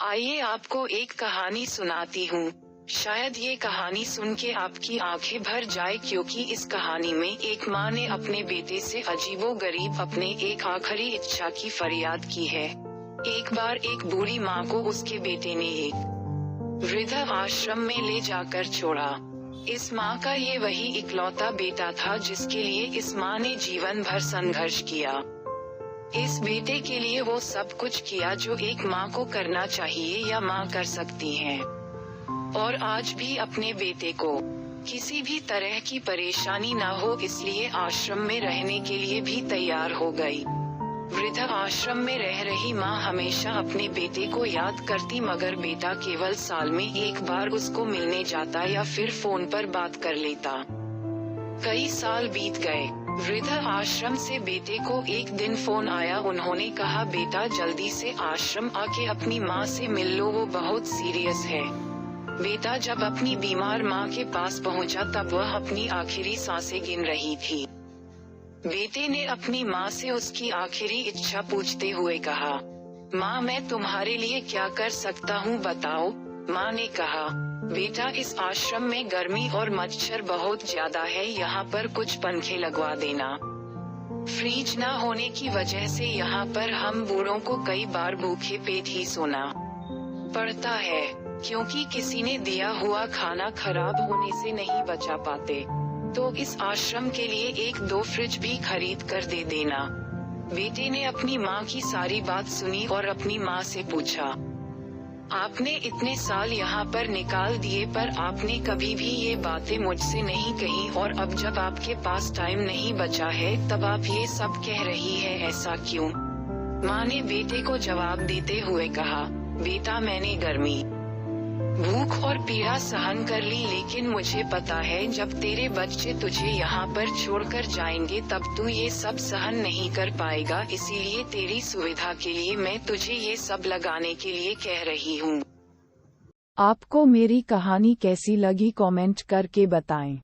आइए आपको एक कहानी सुनाती हूँ। शायद ये कहानी सुन के आपकी आंखें भर जाए, क्योंकि इस कहानी में एक माँ ने अपने बेटे से अजीबोगरीब अपने एक आखिरी इच्छा की फरियाद की है। एक बार एक बूढ़ी माँ को उसके बेटे ने एक वृद्ध आश्रम में ले जाकर छोड़ा। इस माँ का ये वही इकलौता बेटा था जिसके लिए इस माँ ने जीवन भर संघर्ष किया। इस बेटे के लिए वो सब कुछ किया जो एक माँ को करना चाहिए या माँ कर सकती है, और आज भी अपने बेटे को किसी भी तरह की परेशानी न हो इसलिए आश्रम में रहने के लिए भी तैयार हो गई। वृद्ध आश्रम में रह रही माँ हमेशा अपने बेटे को याद करती, मगर बेटा केवल साल में एक बार उसको मिलने जाता या फिर फोन पर बात कर लेता। कई साल बीत गए। वृद्ध आश्रम से बेटे को एक दिन फोन आया। उन्होंने कहा, बेटा जल्दी से आश्रम आके अपनी माँ से मिल लो, वो बहुत सीरियस है। बेटा जब अपनी बीमार माँ के पास पहुँचा तब वह अपनी आखिरी सांसें गिन रही थी। बेटे ने अपनी माँ से उसकी आखिरी इच्छा पूछते हुए कहा, माँ मैं तुम्हारे लिए क्या कर सकता हूँ बताओ। माँ ने कहा, बेटा इस आश्रम में गर्मी और मच्छर बहुत ज्यादा है, यहाँ पर कुछ पंखे लगवा देना। फ्रिज न होने की वजह से यहाँ पर हम बूढ़ों को कई बार भूखे पेट ही सोना पड़ता है, क्योंकि किसी ने दिया हुआ खाना खराब होने से नहीं बचा पाते। तो इस आश्रम के लिए एक दो फ्रिज भी खरीद कर दे देना। बेटे ने अपनी माँ की सारी बात सुनी और अपनी माँ से पूछा, आपने इतने साल यहाँ पर निकाल दिए पर आपने कभी भी ये बातें मुझसे नहीं कही, और अब जब आपके पास टाइम नहीं बचा है तब आप ये सब कह रही है, ऐसा क्यों? माँ ने बेटे को जवाब देते हुए कहा, बेटा मैंने गर्मी, भूख और पीड़ा सहन कर ली, लेकिन मुझे पता है जब तेरे बच्चे तुझे यहाँ पर छोड़कर जाएंगे तब तू ये सब सहन नहीं कर पाएगा, इसीलिए तेरी सुविधा के लिए मैं तुझे ये सब लगाने के लिए कह रही हूँ। आपको मेरी कहानी कैसी लगी कमेंट करके बताएं।